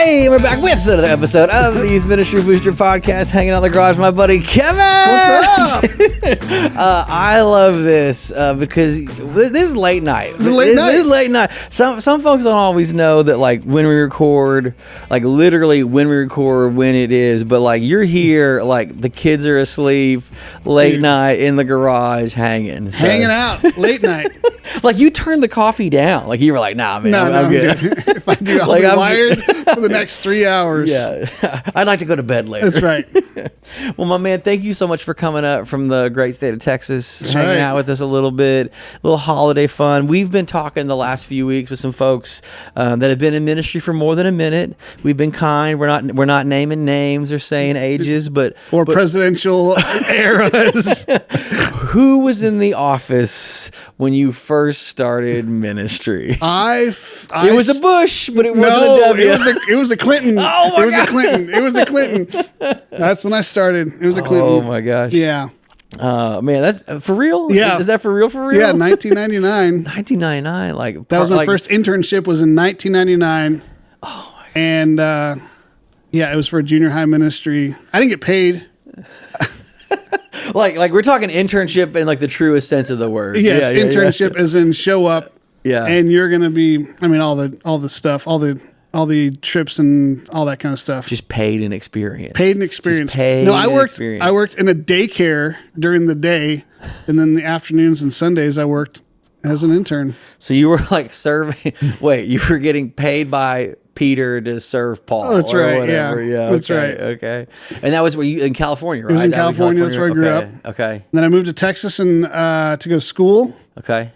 Hey, we're back with another episode of the Youth Ministry Booster Podcast, hanging out in the garage with my buddy Kevin. What's up? I love this because this is late night. This is late night. Some folks don't always know that, like, when we record, like, literally when we record, when it is. But, like, you're here, like, the kids are asleep, late night in the garage, hanging out, late night. Like, you turned the coffee down. Like, you were like, nah, man, I'm good. If I do, I'll be wired for the next 3 hours. Yeah. I'd like to go to bed later. That's right. Well, my man, thank you so much for coming up from the great state of Texas, hanging out with us a little bit, a little holiday fun. We've been talking the last few weeks with some folks that have been in ministry for more than a minute. We've been kind. We're not naming names or saying ages, but presidential eras. Who was in the office when you first started ministry? It was a Bush, but it wasn't a W. It was a Clinton. Oh my God. It was a Clinton. That's when I started. It was a Clinton. Oh my gosh. Yeah. Man, that's for real? Yeah. Is that for real? Yeah, 1999. 1999. Like, that was my first internship, was in 1999. Oh my God. And it was for a junior high ministry. I didn't get paid. like we're talking internship in like the truest sense of the word. Yes, internship as in show up. Yeah. And you're going to be, all the stuff, all the trips and all that kind of stuff. Just paid and experience. I worked in a daycare during the day, and then the afternoons and Sundays I worked as an intern. So you were like serving. Wait, you were getting paid by Peter to serve Paul. Oh, that's or right. Whatever. Yeah. That's okay, right. Okay. And that was where you in California, right? It was in California. That's where I grew up. Okay. And then I moved to Texas and to go to school. Okay.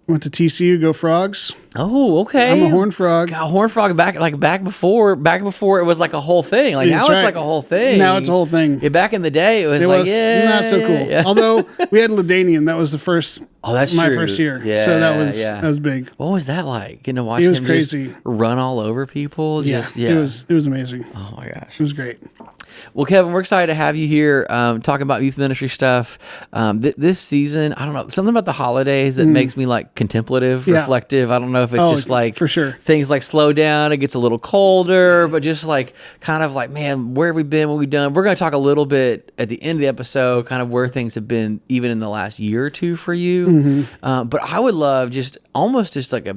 Went to TCU, go Frogs. Oh, okay. I'm a Horned Frog. A Horned Frog back before it was like a whole thing. Like now it's like a whole thing. Now it's a whole thing. Yeah, back in the day it was not so cool. Yeah. Although we had Ladanian, that was the first. Oh, that's my true. first year. Yeah, so that was big. What was that like? Getting to watch it was him crazy. Just run all over people. It was amazing. Oh my gosh, it was great. Well, Kevin, we're excited to have you here talking about youth ministry stuff. This season, I don't know, something about the holidays that makes me like contemplative, reflective. I don't know if it's just like for sure things like slow down, it gets a little colder, but just like kind of like, man, where have we been? What have we done? We're going to talk a little bit at the end of the episode, kind of where things have been even in the last year or two for you. But I would love just like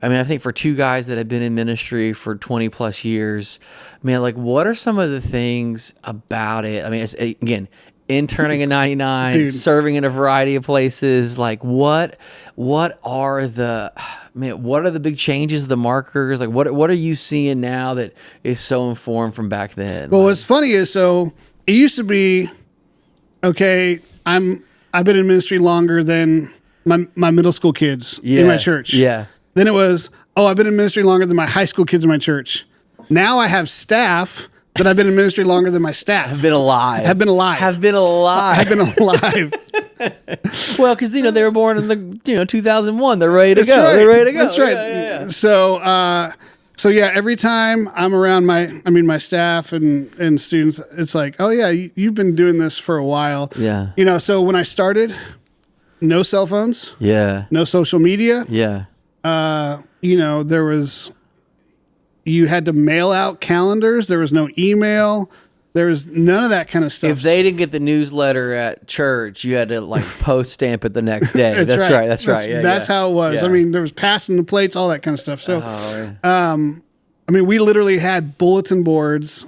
I think for two guys that have been in ministry for 20 plus years, man, like what are some of the things about it? I mean, it's, again, interning in 99, Dude. Serving in a variety of places. Like what are the big changes, the markers? Like what are you seeing now that is so informed from back then? Well, what's funny is, so it used to be, okay, I've been in ministry longer than my middle school kids in my church. Yeah. Then it was, I've been in ministry longer than my high school kids in my church. Now I have staff that I've been in ministry longer than my staff. Have been alive. Well, because they were born in the 2001. They're ready to go. Right. They're ready to go. That's right. Yeah. So every time I'm around my staff and students, it's like, oh yeah, you've been doing this for a while. Yeah. So when I started, no cell phones. Yeah. No social media. Yeah. You had to mail out calendars. There was no email. There was none of that kind of stuff. If they didn't get the newsletter at church, you had to like post stamp it the next day. That's right. Yeah, that's how it was. Yeah. I mean, there was passing the plates, all that kind of stuff. So, we literally had bulletin boards.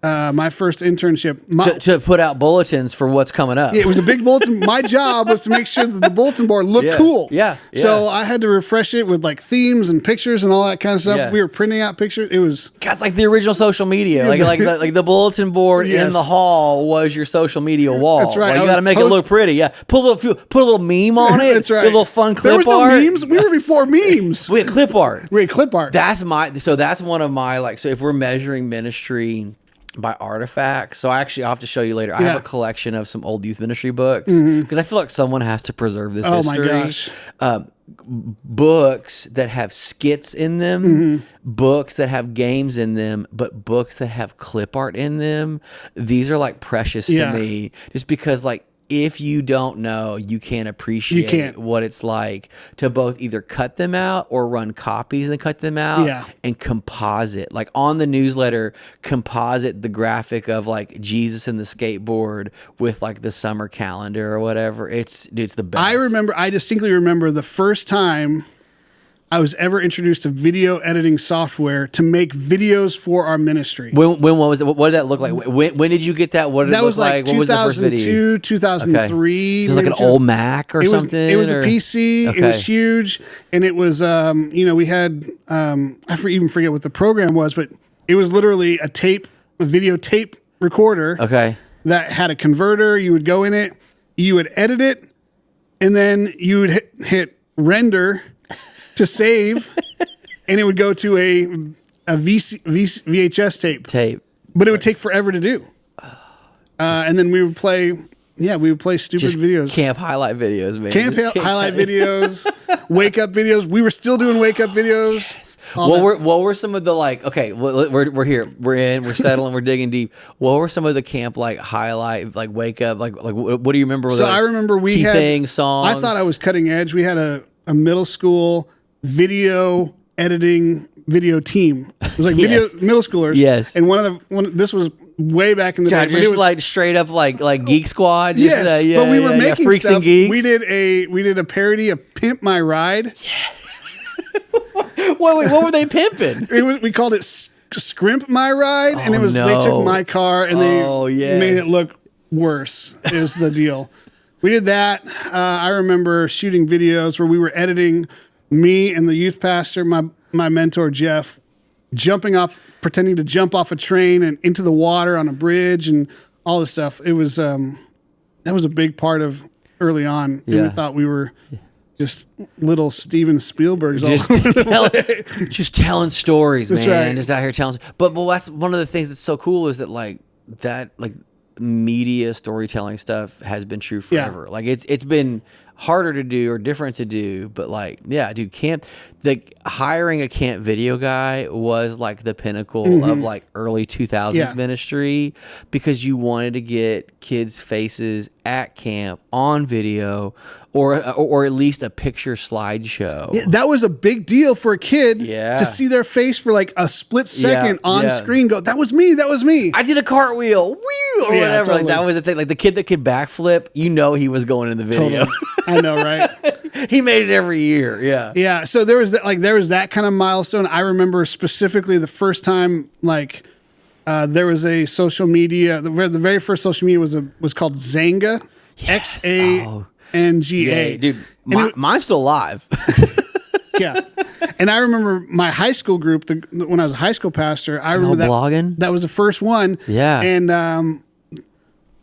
My first internship to put out bulletins for what's coming up. It was a big bulletin. My job was to make sure that the bulletin board looked cool. Yeah. So I had to refresh it with like themes and pictures and all that kind of stuff. Yeah. We were printing out pictures. It was like the original social media. Like the bulletin board in the hall was your social media wall. That's right. Like, you got to make it look pretty. Yeah. Put a little meme on it. That's right. A little fun clip art. There was no memes. We were before memes. We had clip art. That's one of my so if we're measuring ministry by artifacts. So I'll have to show you later. I have a collection of some old youth ministry books because I feel like someone has to preserve this history. Oh my gosh. Books that have skits in them, books that have games in them, but books that have clip art in them. These are like precious to me just because like if you don't know, you can't appreciate what it's like to both either cut them out or run copies and cut them out and composite. Like on the newsletter, composite the graphic of like Jesus and the skateboard with like the summer calendar or whatever. It's the best. I distinctly remember the first time I was ever introduced to video editing software to make videos for our ministry. When was it? What did that look like? When did you get that? What did it look like? What was the first video? 2003. Okay. So it was like an old Mac or something? It was a PC. Okay. It was huge. And it was, we had, even forget what the program was, but it was literally a video tape recorder. Okay. That had a converter. You would go in it, you would edit it, and then you would hit render to save, and it would go to a VHS tape. But it would take forever to do. And then we would play stupid videos. Camp highlight videos, man. Camp highlight videos, wake up videos. We were still doing wake up videos. Yes. What were some of the we're here, we're settling, we're digging deep. What were some of the camp highlight, wake up, what do you remember? So I remember we had things, songs. I thought I was cutting edge. We had a middle school video editing video team. It was like middle schoolers. Yes. And this was way back in the day. Just like straight up like Geek Squad. Yes. But we were making Freaks stuff. And Geeks. We did a parody of Pimp My Ride. Yeah. What were they pimping? We called it Scrimp My Ride, and they took my car and they made it look worse. Is the deal. We did that. I remember shooting videos where we were editing me and the youth pastor, my mentor, Jeff, pretending to jump off a train and into the water on a bridge and all this stuff. It was, that was a big part of early on. And we thought we were just little Steven Spielbergs. Just telling stories, that's man. Right. Just out here telling. But that's one of the things that's so cool is that media storytelling stuff has been true forever. Like it's been harder to do or different to do, but hiring a camp video guy was like the pinnacle of like early 2000s ministry, because you wanted to get kids' faces at camp on video or at least a picture slideshow. Yeah, that was a big deal for a kid to see their face for like a split second on screen. Go, that was me. I did a cartwheel, or whatever. Totally. Like that was the thing. Like the kid that could backflip, he was going in the video. Totally. I know, right? He made it every year. Yeah. Yeah. So there was that kind of milestone. I remember specifically the first time there was a social media. The very first social media was called Xanga. Yes. Xanga. Dude, mine's still alive. Yeah. And I remember my high school group, when I was a high school pastor, I remember blogging. That was the first one. Yeah. And,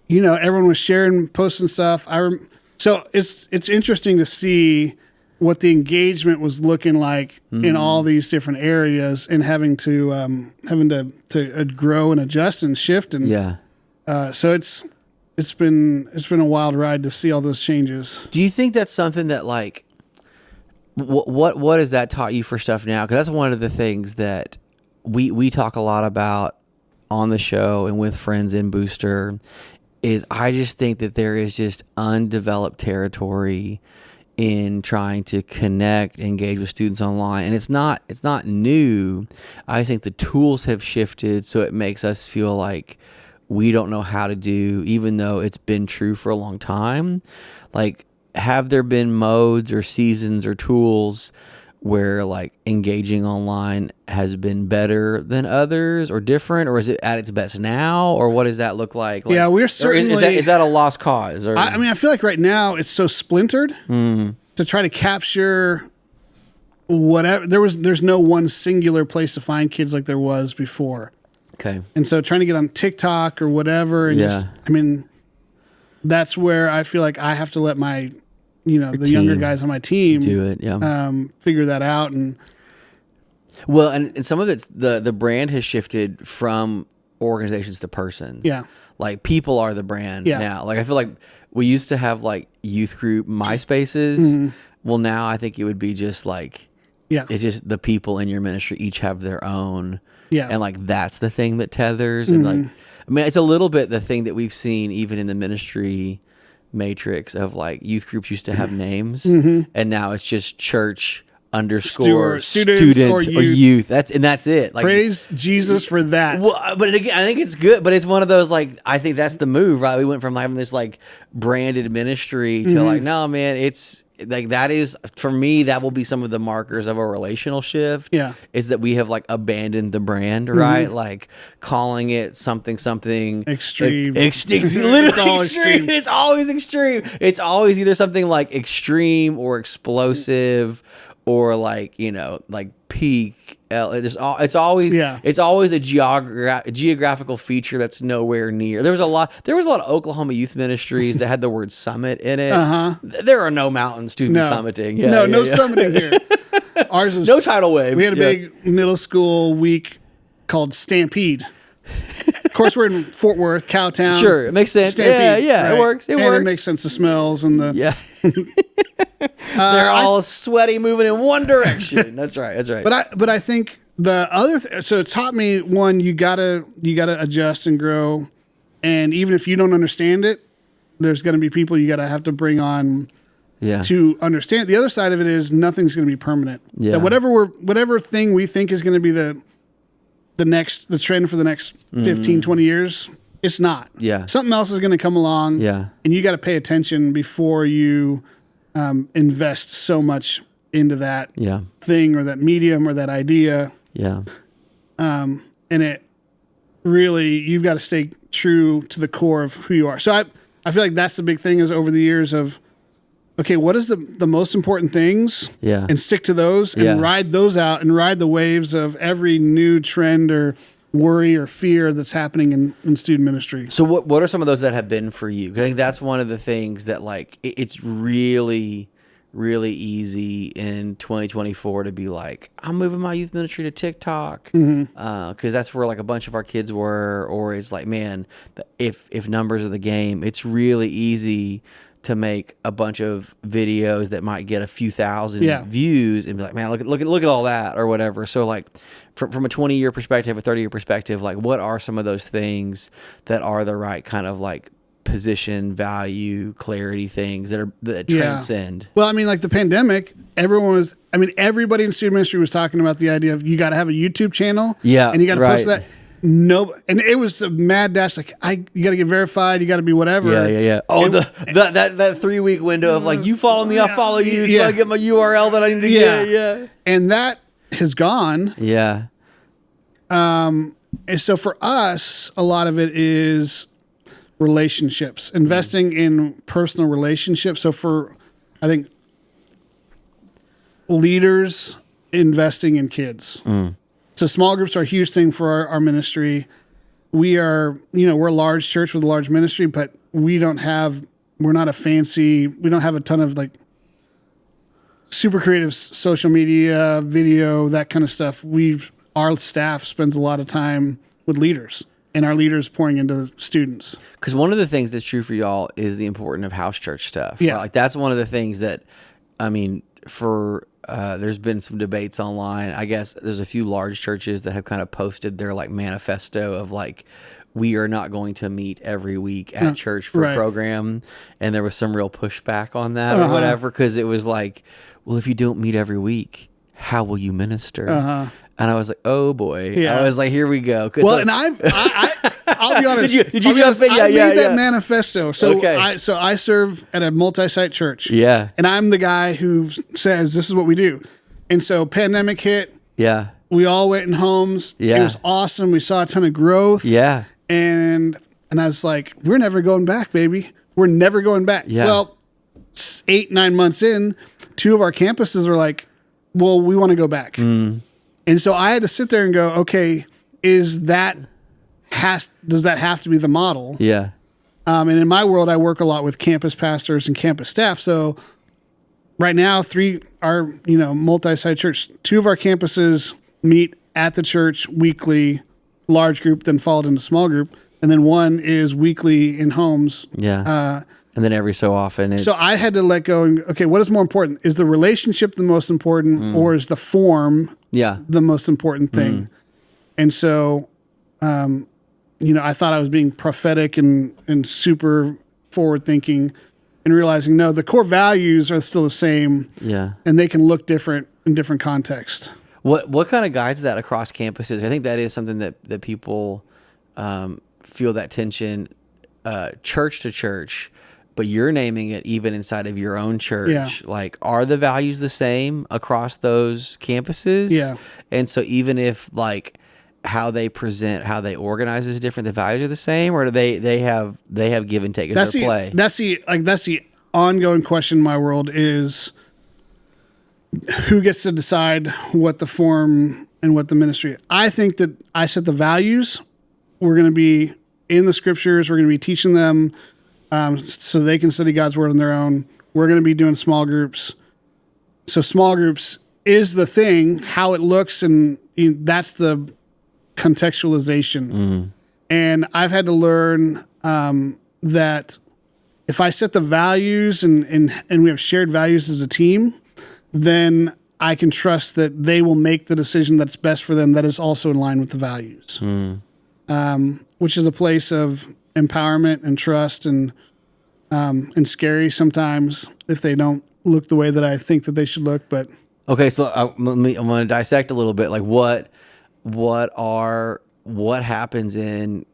everyone was sharing, posting stuff. So it's interesting to see what the engagement was looking like in all these different areas, and having to grow and adjust and shift. And so it's been a wild ride to see all those changes. Do you think that's something that what has that taught you for stuff now? Because that's one of the things that we talk a lot about on the show and with friends in Booster. Is I just think that there is just undeveloped territory in trying to connect, engage with students online, and it's not new. I think the tools have shifted, so it makes us feel like we don't know how to do, even though it's been true for a long time. Like, have there been modes or seasons or tools where engaging online has been better than others or different, or is it at its best now, or what does that look like? We're certainly... Is that a lost cause? Or? I feel like right now it's so splintered to try to capture whatever. There's no one singular place to find kids like there was before. Okay. And so trying to get on TikTok or whatever, and that's where I feel like I have to let my the younger guys on my team do it, figure that out. And some of it's the brand has shifted from organizations to persons. Yeah. Like people are the brand now. Like I feel like we used to have youth group MySpaces. Well, now I think it would be just it's just the people in your ministry each have their own. Yeah. And that's the thing that tethers. And it's a little bit the thing that we've seen even in the ministry matrix of like youth groups used to have names, and now it's just church underscore students or youth. That's it. Like, praise Jesus for that. Well, but again, I think it's good, but it's one of those, like, I think that's the move, right? We went from having this like branded ministry to like, no, man, it's like, that is, for me, that will be some of the markers of a relational shift. Yeah. Is that we have like abandoned the brand, right? Like calling it something extreme. Literally extreme. It's always extreme. It's always either something like extreme or explosive, or like, you know, like peak. It's always a geographical feature that's nowhere near. There was a lot of Oklahoma youth ministries that had the word summit in it. There are no mountains to be summiting. No summiting here. Ours was no tidal waves. We had a big middle school week called Stampede. Of course, we're in Fort Worth, Cowtown. Sure, it makes sense. Stampede, right? It works. And it makes sense. The smells and the they're all sweaty, moving in one direction. That's right. But I think the other so it taught me, one, you gotta adjust and grow, and even if you don't understand it, there's gonna be people you gotta have to bring on to understand. The other side of it is nothing's gonna be permanent. Yeah. That whatever thing we think is gonna be the trend for the next 15, 20 years, it's not. Yeah. Something else is gonna come along. Yeah. And you gotta pay attention before you invest so much into that thing or that medium or that idea. Yeah. And it really, you've got to stay true to the core of who you are. So I feel like that's the big thing, is over the years of, okay, what is the most important things? Yeah. And stick to those and ride those out and ride the waves of every new trend or worry or fear that's happening in student ministry. So what are some of those that have been for you? I think that's one of the things that, like, it's really, really easy in 2024 to be like, I'm moving my youth ministry to TikTok, because that's where like a bunch of our kids were. Or it's like, man, if numbers are the game, it's really easy to make a bunch of videos that might get a few thousand views and be like, man, look at all that or whatever. So like from a 20-year perspective, a 30-year perspective, like what are some of those things that are the right kind of like position, value, clarity things that transcend? Well, I mean, like the pandemic, everybody in student ministry was talking about the idea of you got to have a YouTube channel. Yeah. And you got to post that. No, and it was a mad dash. Like you got to get verified. You got to be whatever. Yeah. Oh, that 3-week window of like, you follow me, I'll follow you. So I get my URL that I need to get. Yeah. And that has gone. Yeah. And so for us, a lot of it is relationships, investing in personal relationships. So for, I think, leaders, investing in kids. So small groups are a huge thing for our ministry. We're a large church with a large ministry, but we don't have a ton of like super creative social media, video, that kind of stuff. Our staff spends a lot of time with leaders, and our leaders pouring into students. Because one of the things that's true for y'all is the importance of house church stuff. Yeah. Right? Like that's one of the things that, I mean, there's been some debates online. I guess there's a few large churches that have kind of posted their like manifesto of like, we are not going to meet every week at church for a program. And there was some real pushback on that or whatever. Cause it was like, well, if you don't meet every week, how will you minister? And I was like, oh boy. I was like, here we go. Well, and I'll be honest. Did you jump in? I made that manifesto. So I serve at a multi-site church. Yeah. And I'm the guy who says this is what we do. And so pandemic hit. Yeah. We all went in homes. Yeah. It was awesome. We saw a ton of growth. Yeah. And I was like, we're never going back, baby. We're never going back. Yeah. Well, 8-9 months in, 2 of our campuses are like, well, we want to go back. And so I had to sit there and go, okay, does that have to be the model? Yeah. And in my world, I work a lot with campus pastors and campus staff. So right now, 3 are, multi-site church. 2 of our campuses meet at the church weekly, large group, then followed into small group. And then 1 is weekly in homes. Yeah. And then every so often So I had to let go and, okay, what is more important? Is the relationship the most important or is the form the most important thing? And so, I thought I was being prophetic and super forward thinking. and realizing, no, the core values are still the same. Yeah. And they can look different in different contexts. What kind of guides that across campuses? I think that is something that people feel that tension church to church, but you're naming it even inside of your own church. Yeah. Like, are the values the same across those campuses? Yeah. And so even if like how they present, how they organize is different, the values are the same, or do they have give and take as their play? That's the ongoing question in my world is who gets to decide what the form and what the ministry. I think that I set the values. We're going to be in the scriptures. We're going to be teaching them so they can study God's word on their own. We're going to be doing small groups. So small groups is the thing, how it looks, and that's the contextualization. And I've had to learn that if I set the values and we have shared values as a team, then I can trust that they will make the decision that's best for them that is also in line with the values, which is a place of empowerment and trust and scary sometimes if they don't look the way that I think that they should look. But okay, so I'm going to dissect a little bit. Like what happens in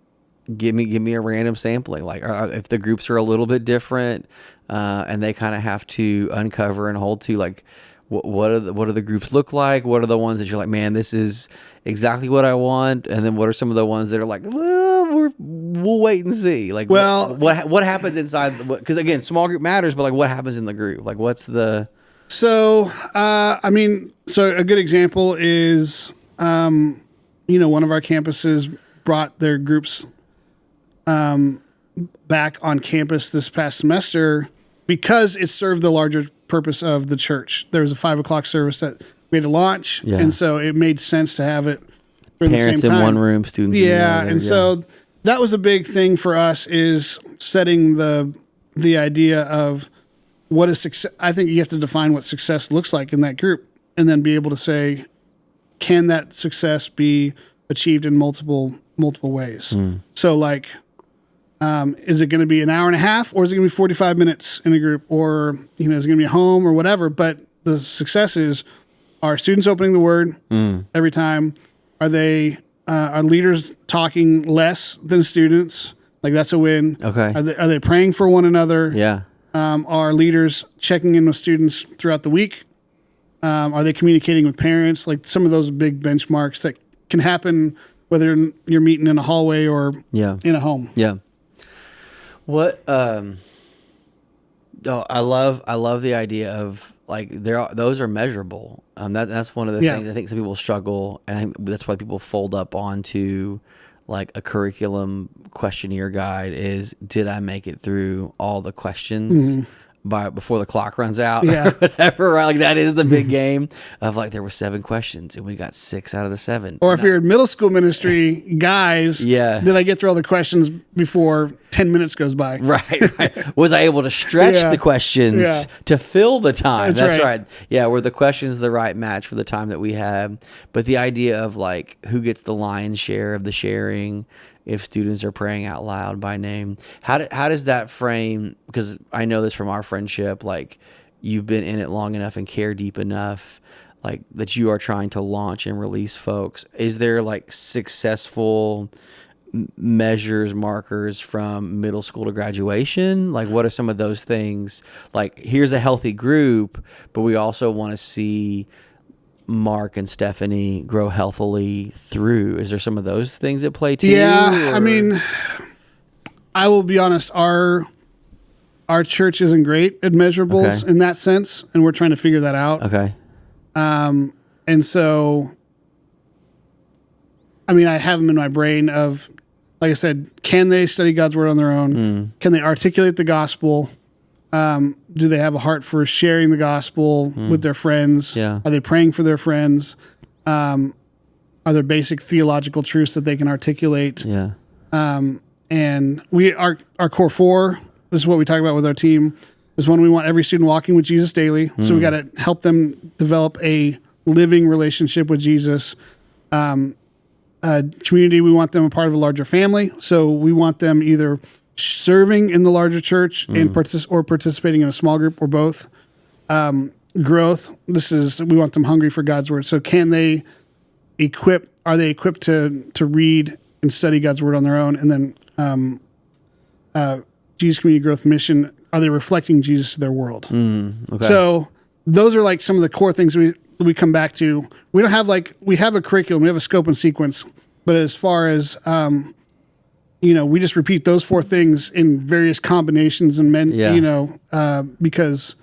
give me a random sampling. Like if the groups are a little bit different and they kind of have to uncover and hold to, like what do the groups look like? What are the ones that you're like, man, this is exactly what I want? And then what are some of the ones that are like, well, we'll wait and see. Like, well, what happens inside? Because again, small group matters, but like what happens in the group? Like what's the so so a good example is one of our campuses brought their groups back on campus this past semester because it served the larger purpose of the church. There was a 5:00 service that we had to launch, and so it made sense to have it during parents the same time. in one room, students in the other. And so that was a big thing for us, is setting the idea of what is success. I think you have to define what success looks like in that group, and then be able to say, can that success be achieved in multiple ways? So like, is it going to be an hour and a half, or is it going to be 45 minutes in a group, or is it going to be home or whatever? But the success is, are students opening the word every time? Are they are leaders talking less than students? Like, that's a win. Okay. Are they praying for one another? Yeah. Are leaders checking in with students throughout the week? Are they communicating with parents? Like, some of those big benchmarks that can happen whether you're meeting in a hallway or in a home. Yeah. What I love the idea of like those are measurable. That's one of the things I think some people struggle, and I think that's why people fold up onto like a curriculum questionnaire guide is, did I make it through all the questions before the clock runs out or whatever, right? Like that is the big game of like, there were 7 questions and we got 6 out of the 7. Or if you're in middle school ministry, guys, did I get through all the questions before 10 minutes goes by? Right. Was I able to stretch the questions to fill the time? That's right. Yeah, were the questions the right match for the time that we had? But the idea of like, who gets the lion's share of the sharing if students are praying out loud by name, how does that frame? Because I know this from our friendship, like you've been in it long enough and care deep enough, like that you are trying to launch and release folks. Is there like successful measures, markers from middle school to graduation? Like what are some of those things? Like, here's a healthy group, but we also want to see Mark and Stephanie grow healthily through. Is there some of those things at play too? Yeah, I mean, I will be honest, our church isn't great at measurables in that sense, and we're trying to figure that out. Okay. And so, I mean, I have them in my brain of, like I said, can they study God's word on their own? Can they articulate the gospel? Do they have a heart for sharing the gospel with their friends? Yeah. Are they praying for their friends? Are there basic theological truths that they can articulate? Yeah. And our core 4, this is what we talk about with our team, is one, we want every student walking with Jesus daily. So we got to help them develop a living relationship with Jesus. Community, we want them a part of a larger family. So we want them either serving in the larger church and participating in a small group or both. Growth. We want them hungry for God's word. So are they equipped to read and study God's word on their own? And then Jesus Community Growth Mission, are they reflecting Jesus to their world? Okay. So those are like some of the core things we come back to. We don't have we have a curriculum, we have a scope and sequence, but as far as we just repeat those 4 things in various combinations and because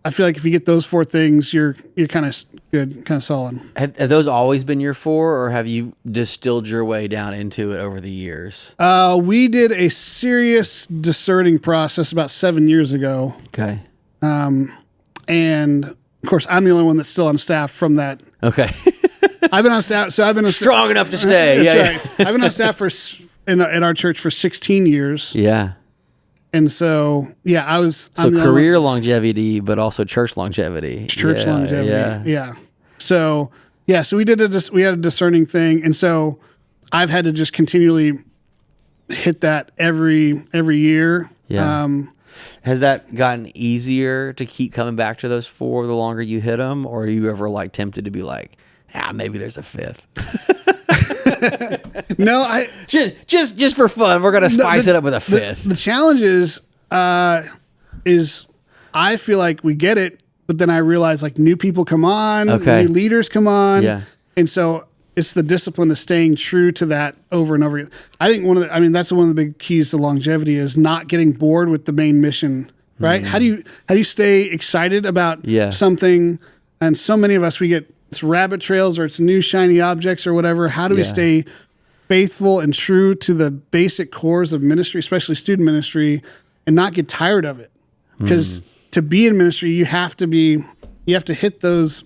I feel like if you get those 4 things, you're kind of good, kind of solid. Have those always been your 4, or have you distilled your way down into it over the years? We did a serious discerning process about 7 years ago. Okay. And of course, I'm the only one that's still on staff from that. Okay. I've been on staff, so I've been strong enough to stay. That's right. I've been on staff at our church for 16 years. Yeah. And so, I'm career longevity, but also church longevity. Longevity. Yeah. So we we had a discerning thing. And so I've had to just continually hit that every year. Yeah. Has that gotten easier to keep coming back to those 4 the longer you hit them? Or are you ever tempted to be maybe there's a 5th? No, just for fun, we're gonna spice it up with a 5th. The challenge is I feel like we get it, but then I realize new people come on, new leaders come on, and so it's the discipline of staying true to that over and over again. I think that's one of the big keys to longevity is not getting bored with the main mission. Right? How do you stay excited about something? And so many of us, it's rabbit trails or it's new shiny objects or whatever. How do we stay faithful and true to the basic cores of ministry, especially student ministry, and not get tired of it? Because to be in ministry, you have to hit those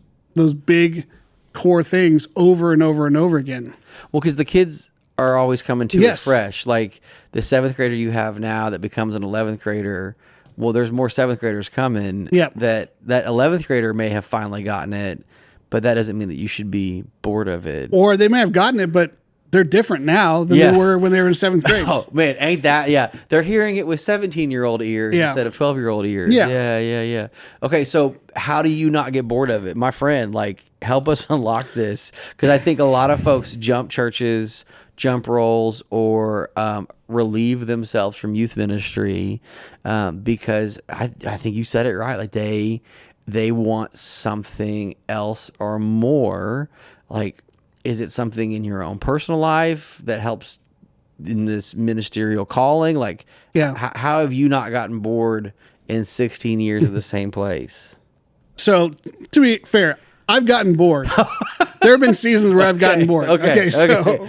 big core things over and over and over again. Well, because the kids are always coming to it fresh. Like the 7th grader you have now that becomes an 11th grader. Well, there's more 7th graders coming. Yep. That 11th grader may have finally gotten it, but that doesn't mean that you should be bored of it. Or they may have gotten it, but they're different now than they were when they were in 7th grade. Oh, man, ain't that? Yeah. They're hearing it with 17-year-old ears instead of 12-year-old ears. Yeah. Okay, so how do you not get bored of it? My friend, help us unlock this. Because I think a lot of folks jump churches, jump roles, or relieve themselves from youth ministry because I think you said it right. They want something else or more. Is it something in your own personal life that helps in this ministerial calling? How have you not gotten bored in 16 years of the same place? So, to be fair, I've gotten bored. There have been seasons where I've gotten bored. Okay. So,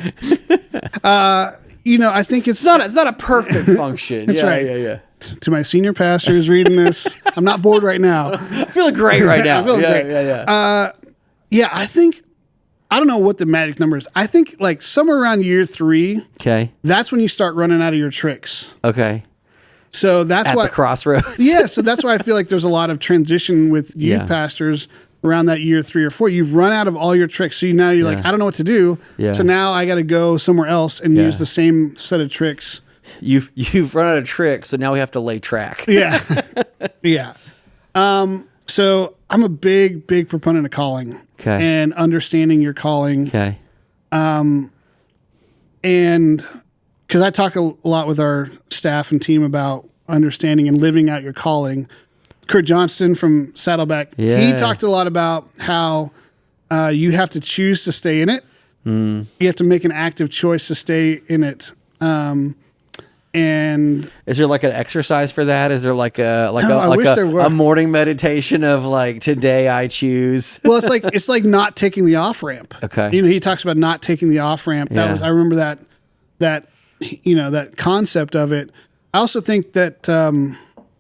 I think it's not a perfect function. That's right. Yeah. To my senior pastor who's reading this, I'm not bored right now. I'm feeling great right now. I'm feeling great. Yeah. I think, I don't know what the magic number is. I think somewhere around year 3. Okay. That's when you start running out of your tricks. Okay. So that's why the crossroads. Yeah. So that's why I feel like there's a lot of transition with youth pastors around that year 3 or 4. You've run out of all your tricks. So now you're I don't know what to do. Yeah. So now I got to go somewhere else and use the same set of tricks. You've run out of tricks. So now we have to lay track. Yeah. Yeah. So I'm a big proponent of calling and understanding your calling. Okay. And because I talk a lot with our staff and team about understanding and living out your calling. Kurt Johnston from Saddleback, he talked a lot about how you have to choose to stay in it. You have to make an active choice to stay in it. And is there an exercise for that? Is there a morning meditation of today I choose? Well, it's like not taking the off ramp. Okay. He talks about not taking the off ramp. I remember that concept of it. I also think that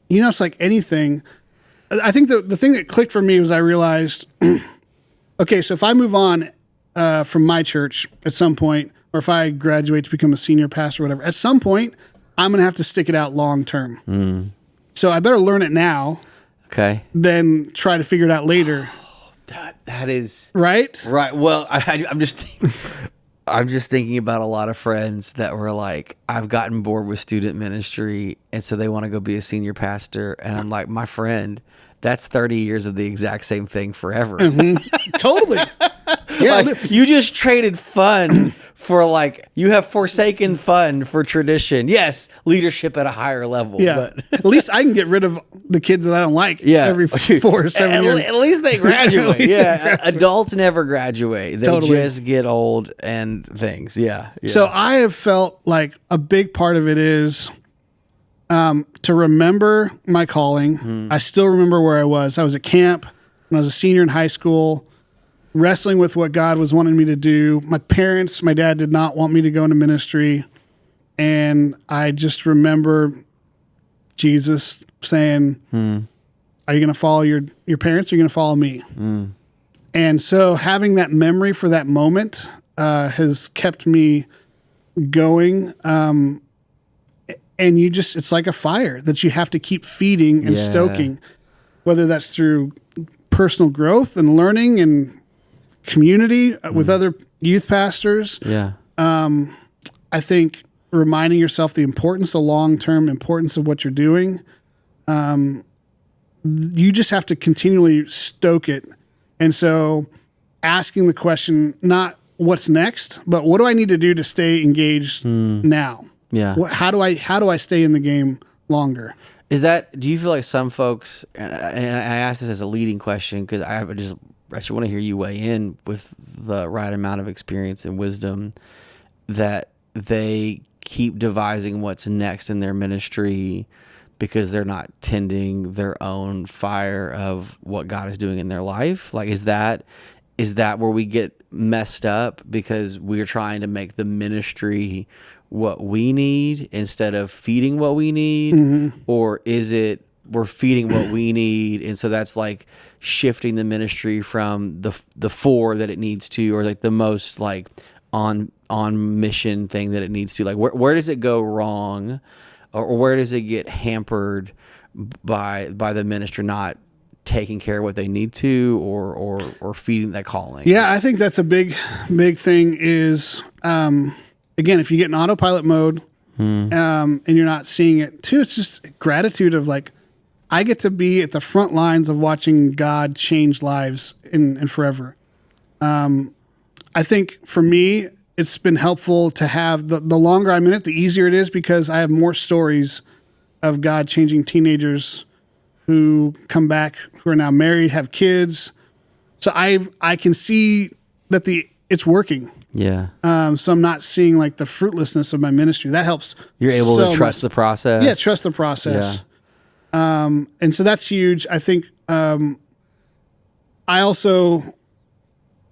it's like anything. I think the thing that clicked for me was I realized, okay, so if I move on from my church at some point, or if I graduate to become a senior pastor or whatever, at some point, I'm going to have to stick it out long term. So I better learn it now than try to figure it out later. That is... Right? Right. Well, I'm just thinking... I'm just thinking about a lot of friends that were like, I've gotten bored with student ministry, and so they want to go be a senior pastor. And I'm like, my friend, that's 30 years of the exact same thing forever. Totally. Yeah, like, you just traded fun for like, you have forsaken fun for tradition. Yes, leadership at a higher level. Yeah. But At least I can get rid of the kids that I don't like yeah. every 4 or 7 years. At least they graduate. Least yeah. they graduate. Adults never graduate. They Totally. just get old and things. Yeah. So I have felt like a big part of it is to remember my calling. I still remember where I was. I was at camp when I was a senior in high school, wrestling with what God was wanting me to do. My parents, my dad did not want me to go into ministry. And I just remember Jesus saying, are you going to follow your parents or are you going to follow me? And so having that memory for that moment has kept me going. And it's like a fire that you have to keep feeding and stoking, whether that's through personal growth and learning and community with other youth pastors. Yeah. I think reminding yourself the importance, the long-term importance of what you're doing. You just have to continually stoke it. And so asking the question, not what's next, but what do I need to do to stay engaged now? Yeah. How do I stay in the game longer? Do you feel like some folks, and I ask this as a leading question because I actually want to hear you weigh in with the right amount of experience and wisdom, that they keep devising what's next in their ministry because they're not tending their own fire of what God is doing in their life? Like, is that where we get messed up because we're trying to make the ministry what we need instead of feeding what we need? Or is it we're feeding what we need, and so that's like shifting the ministry from the four that it needs to, or like the most like on mission thing that it needs to? Like, where does it go wrong, or where does it get hampered by the ministry not taking care of what they need to, or feeding that calling? Yeah, I think that's a big thing is, again, if you get in autopilot mode and you're not seeing it too, it's just gratitude of like, I get to be at the front lines of watching God change lives in forever. I think for me, it's been helpful to have the longer I'm in it, the easier it is because I have more stories of God changing teenagers who come back, who are now married, have kids. So I can see that it's working. Yeah. So I'm not seeing like the fruitlessness of my ministry. That helps. You're able so to trust much. the process. Yeah, trust the process. And so that's huge. I think I also,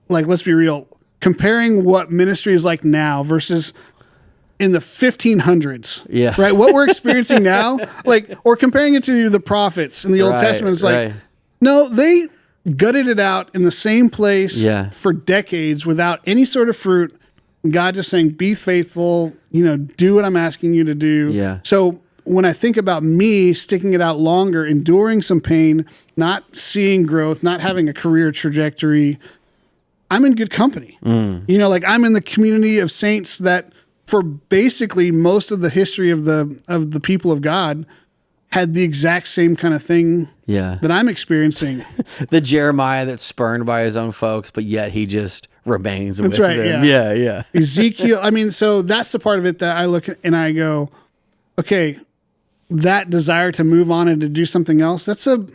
like, let's be real, comparing what ministry is like now versus in the 1500s. Yeah. Right? What we're experiencing now, like, or comparing it to the prophets in the Old Testament, it's like, no, they gutted it out in the same place for decades without any sort of fruit. God just saying, be faithful, do what I'm asking you to do. Yeah. So when I think about me sticking it out longer, enduring some pain, not seeing growth, not having a career trajectory, I'm in good company. Like I'm in the community of saints that for basically most of the history of the people of God had the exact same kind of thing that I'm experiencing. The Jeremiah that's spurned by his own folks, but yet he just remains with them. Yeah. Ezekiel. I mean, so that's the part of it that I look at and I go, okay, that desire to move on and to do something else, that's a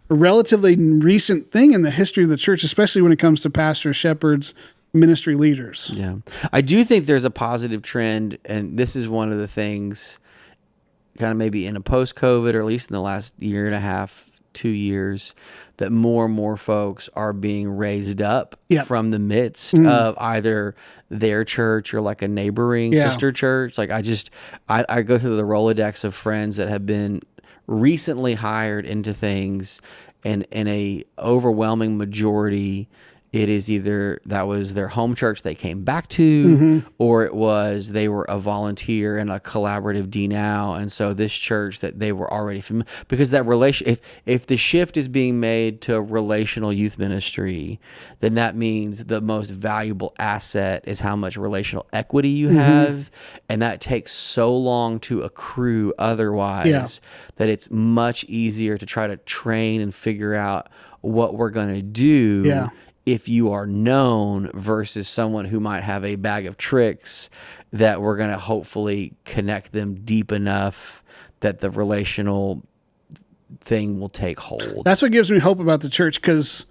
relatively recent thing in the history of the church, especially when it comes to pastors, shepherds, ministry leaders. Yeah. I do think there's a positive trend, and this is one of the things kind of maybe in a post-COVID, or at least in the last year and a half, 2 years, that more and more folks are being raised up from the midst of either their church or like a neighboring sister church. Like I go through the Rolodex of friends that have been recently hired into things, and in a overwhelming majority it is either that was their home church they came back to, or it was they were a volunteer in a collaborative D now, and so this church that they were already familiar, because that relation, if the shift is being made to relational youth ministry, then that means the most valuable asset is how much relational equity you have, and that takes so long to accrue otherwise that it's much easier to try to train and figure out what we're going to do if you are known versus someone who might have a bag of tricks that we're going to hopefully connect them deep enough that the relational thing will take hold. That's what gives me hope about the church, because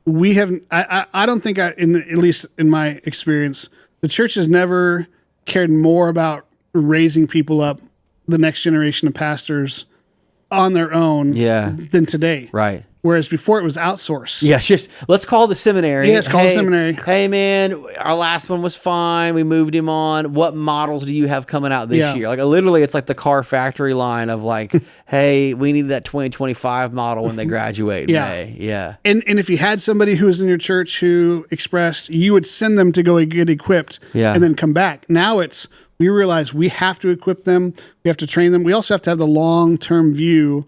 we haven't, I don't think at least in my experience, the church has never cared more about raising people up, the next generation of pastors on their own than today. Right. Whereas before it was outsourced. Yeah, just let's call the seminary. Yeah, let's call the seminary. Hey, man, our last one was fine. We moved him on. What models do you have coming out this year? Like literally, it's like the car factory line of like, hey, we need that 2025 model when they graduate. Yeah. And if you had somebody who was in your church who expressed, you would send them to go get equipped and then come back. Now we realize we have to equip them. We have to train them. We also have to have the long-term view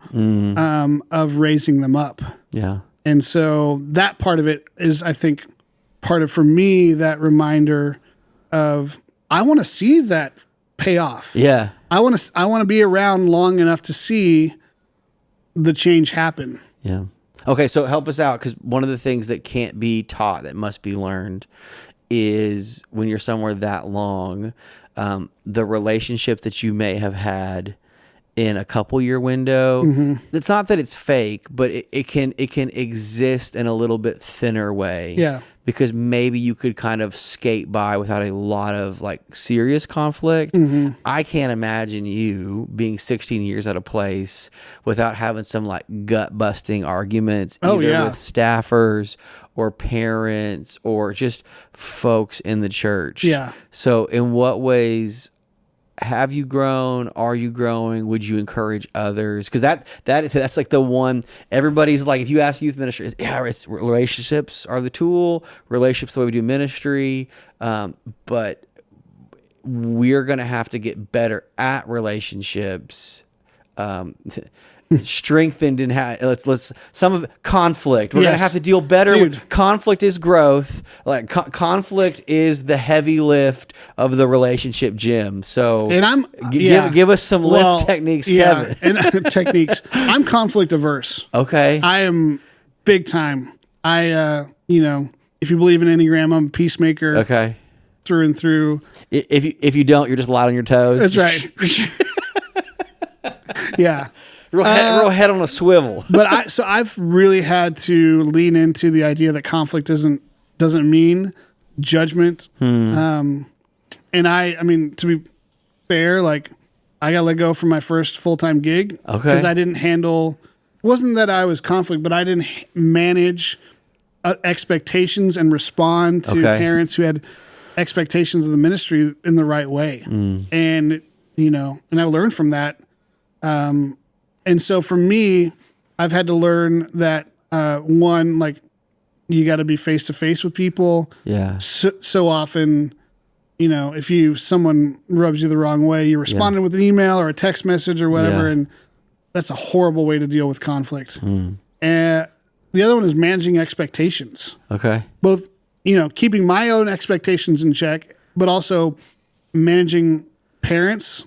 of raising them up. Yeah. And so that part of it is, I think, part of, for me, that reminder of, I want to see that pay off. Yeah. I want to be around long enough to see the change happen. Yeah. Okay, so help us out, because one of the things that can't be taught, that must be learned, is when you're somewhere that long, the relationship that you may have had in a couple year window. It's not that it's fake, but it can exist in a little bit thinner way. Yeah. Because maybe you could kind of skate by without a lot of like serious conflict. I can't imagine you being 16 years at a place without having some like gut busting arguments either with staffers or parents or just folks in the church. Yeah. So in what ways have you grown? Are you growing? Would you encourage others? Because that's like the one everybody's like, if you ask youth ministry, it's relationships are the tool, relationships the way we do ministry. But we're going to have to get better at relationships. Strengthened and let's some of conflict. We're gonna have to deal better. With conflict is growth. Like conflict is the heavy lift of the relationship gym. So and give us some lift techniques, Kevin. And techniques. I'm conflict averse. Okay, I am big time. I if you believe in Enneagram, I'm a peacemaker. Okay, through and through. If you don't, you're just light on your toes. That's right. Yeah. Real head on a swivel. But I've really had to lean into the idea that conflict doesn't mean judgment. And I mean, to be fair, like I got let go from my first full-time gig because I didn't handle. It wasn't that I was conflict, but I didn't manage expectations and respond to parents who had expectations of the ministry in the right way. And I learned from that. And so for me, I've had to learn that, one, like you got to be face to face with people. Yeah. So often, if someone rubs you the wrong way, you responded with an email or a text message or whatever. And that's a horrible way to deal with conflict. And the other one is managing expectations. Okay. Both, keeping my own expectations in check, but also managing parents,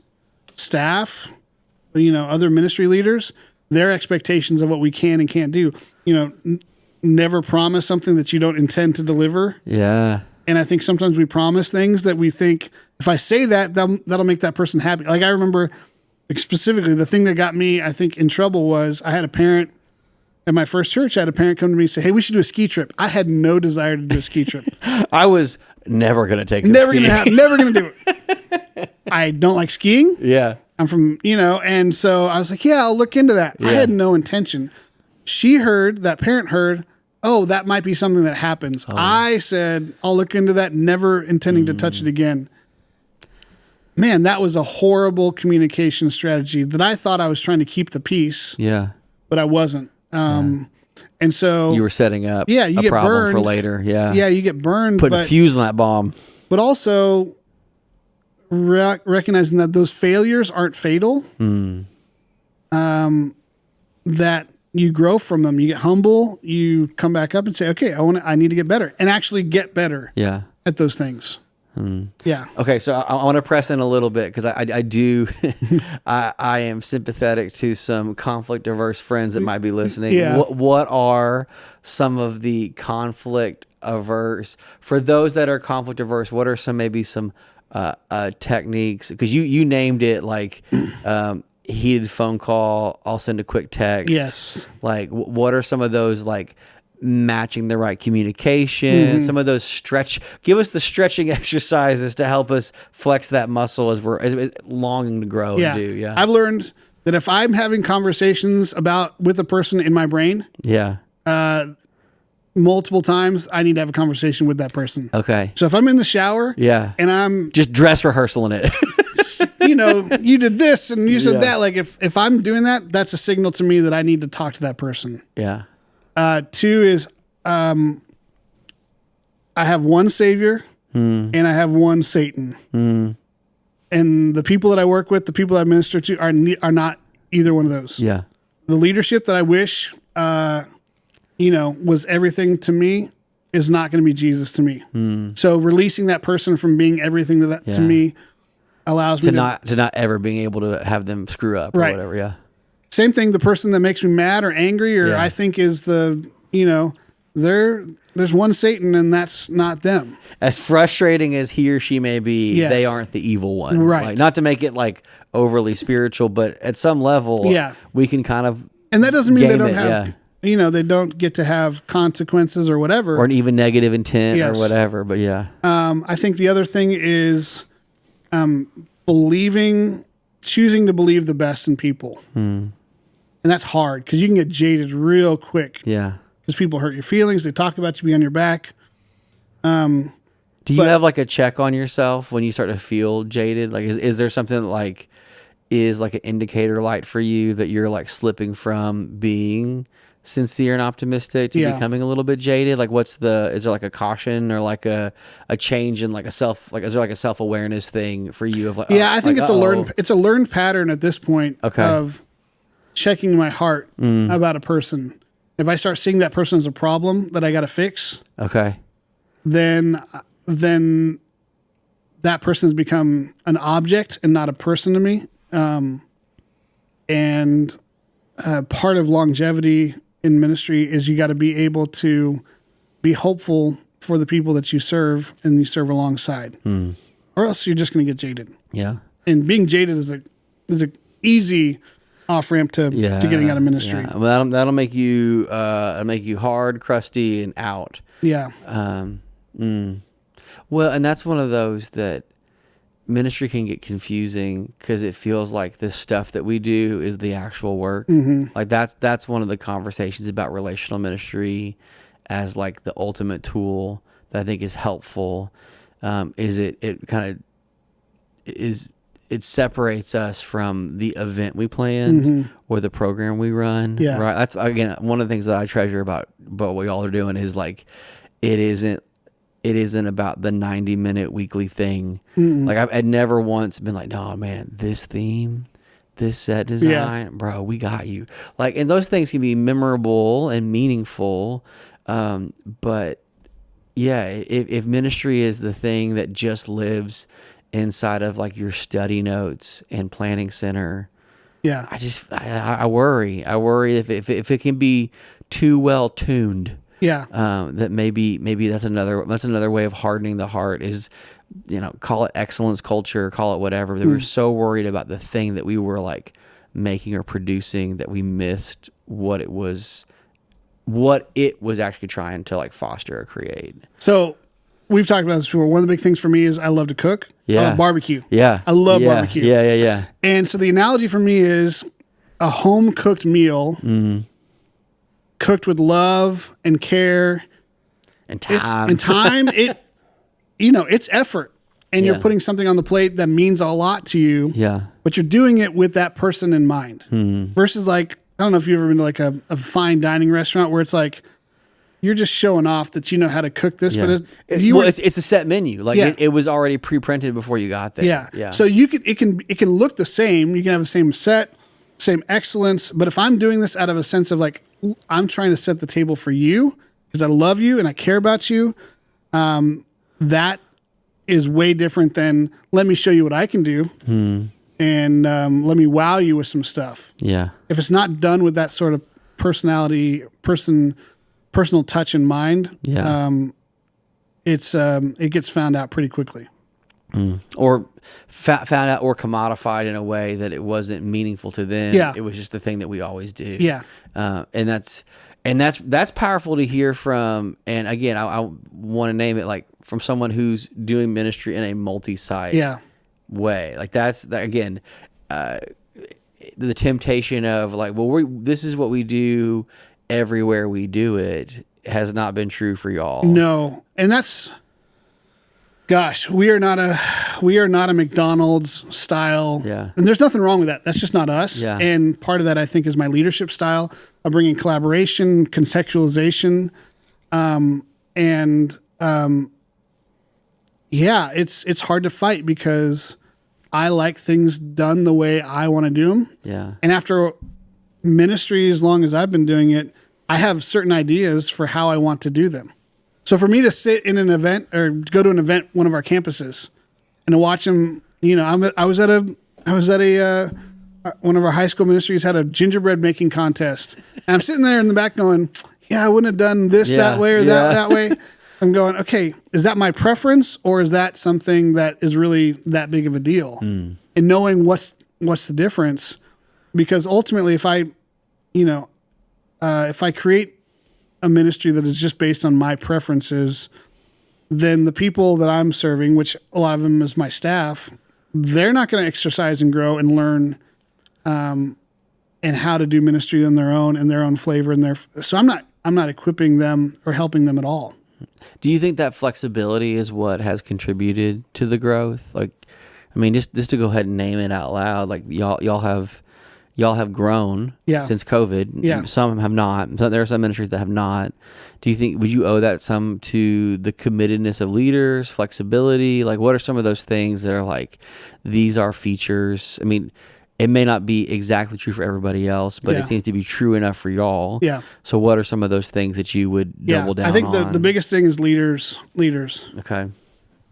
staff, other ministry leaders, their expectations of what we can and can't do. Never promise something that you don't intend to deliver. Yeah. And I think sometimes we promise things that we think, if I say that, that'll make that person happy. Like I remember specifically the thing that got me, I think, in trouble was I had a parent at my first church. I had a parent come to me and say, "Hey, we should do a ski trip." I had no desire to do a ski trip. I was never going to take never going to do it. I don't like skiing. Yeah. I'm from, and so I was like, yeah, I'll look into that. Yeah. I had no intention. That parent heard, oh, that might be something that happens. Oh. I said, I'll look into that, never intending to touch it again. Man, that was a horrible communication strategy that I thought I was trying to keep the peace. Yeah. But I wasn't. And And so you were setting up you a get problem burned for later. Yeah. Yeah, you get burned. Putting a fuse on that bomb. But also recognizing that those failures aren't fatal. That you grow from them. You get humble. You come back up and say, okay, I need to get better, and actually get better at those things. Yeah. Okay, so I want to press in a little bit because I do, I am sympathetic to some conflict averse friends that might be listening. Yeah. What are some of the conflict averse, for those that are conflict averse, what are maybe some techniques? Because you named it like heated phone call, I'll send a quick text. Yes. Like what are some of those like matching the right communication, some of those give us the stretching exercises to help us flex that muscle as we're longing to grow and do. Yeah. I've learned that if I'm having conversations with a person in my brain, multiple times, I need to have a conversation with that person. Okay. So if I'm in the shower and I'm just dress rehearsaling it, you did this and you said that, like if I'm doing that, that's a signal to me that I need to talk to that person. Yeah. 2 is I have one Savior and I have one Satan. And the people that I work with, the people that I minister to are not either one of those. Yeah. The leadership that I wish, was everything to me is not going to be Jesus to me. So releasing that person from being everything to me allows me to not ever being able to have them screw up or whatever. Yeah. Same thing, the person that makes me mad or angry or I think is there's one Satan and that's not them. As frustrating as he or she may be, they aren't the evil one. Right. Like, not to make it like overly spiritual, but at some level, we can kind of. And that doesn't mean they don't have, they don't get to have consequences or whatever. Or an even negative intent or whatever, but I think the other thing is choosing to believe the best in people. And that's hard because you can get jaded real quick. Yeah. Because people hurt your feelings. They talk about you behind your back. Do you have like a check on yourself when you start to feel jaded? Like, is there something that like is like an indicator light for you that you're like slipping from being sincere and optimistic to becoming a little bit jaded? Like is there like a caution or like a change in like is there like a self-awareness thing for you of like, I think it's a learned pattern at this point of checking my heart about a person. If I start seeing that person as a problem that I got to fix, then that person has become an object and not a person to me. And part of longevity in ministry is you got to be able to be hopeful for the people that you serve and you serve alongside, or else you're just going to get jaded. Yeah. And being jaded is a easy off ramp to getting out of ministry. Yeah. Well, that'll make you hard, crusty, and out. Yeah. Well, and that's one of those that ministry can get confusing because it feels like the stuff that we do is the actual work. Like that's one of the conversations about relational ministry as like the ultimate tool that I think is helpful. It separates us from the event we plan or the program we run. Yeah. Right. That's again one of the things that I treasure about what y'all are doing is like it isn't about the 90-minute weekly thing. Like I'd never once been like, no man, this theme, this set design, bro, we got you. Like, and those things can be memorable and meaningful. But if ministry is the thing that just lives inside of like your study notes and planning center, I worry if it can be too well tuned. That maybe that's another way of hardening the heart is, call it excellence culture, call it whatever. They were so worried about the thing that we were like making or producing that we missed what it was actually trying to like foster or create. So we've talked about this before. One of the big things for me is I love to cook. Yeah. I love barbecue. Yeah. I love barbecue. Yeah. And so the analogy for me is a home cooked meal cooked with love and care and time. It's effort. And you're putting something on the plate that means a lot to you. Yeah. But you're doing it with that person in mind. Versus like I don't know if you've ever been to like a fine dining restaurant where it's like, you're just showing off that you know how to cook this, but it's a set menu. Like it was already pre-printed before you got there. Yeah. So it can look the same. You can have the same set, same excellence. But if I'm doing this out of a sense of like, I'm trying to set the table for you because I love you and I care about you, that is way different than let me show you what I can do and let me wow you with some stuff. Yeah. If it's not done with that sort of personal touch in mind, it gets found out pretty quickly. Or found out or commodified in a way that it wasn't meaningful to them. Yeah. It was just the thing that we always do. Yeah. And that's powerful to hear from. And again, I want to name it like from someone who's doing ministry in a multi-site way. Like again, the temptation of like, well, this is what we do everywhere we do it has not been true for y'all. No. And that's, gosh, we are not a McDonald's style. Yeah. And there's nothing wrong with that. That's just not us. Yeah. And part of that, I think, is my leadership style of bringing collaboration, contextualization. It's hard to fight because I like things done the way I want to do them. Yeah. And after ministry, as long as I've been doing it, I have certain ideas for how I want to do them. So for me to sit in an event or go to an event, one of our campuses, and to watch them, I was at one of our high school ministries had a gingerbread making contest, and I'm sitting there in the back going, "Yeah, I wouldn't have done this that way or that way." I'm going, "Okay, is that my preference, or is that something that is really that big of a deal?" And knowing what's the difference, because ultimately, if I create a ministry that is just based on my preferences, then the people that I'm serving, which a lot of them is my staff, they're not going to exercise and grow and learn and how to do ministry on their own and their own flavor so I'm not equipping them or helping them at all. Do you think that flexibility is what has contributed to the growth? Like, I mean, just to go ahead and name it out loud, like y'all have grown since COVID. Yeah. Some have not. There are some ministries that have not. Do you think, would you owe that some to the committedness of leaders, flexibility? Like, what are some of those things that are like, these are features? I mean, it may not be exactly true for everybody else, but it seems to be true enough for y'all. Yeah. So what are some of those things that you would double down on? I think the biggest thing is leaders. Okay.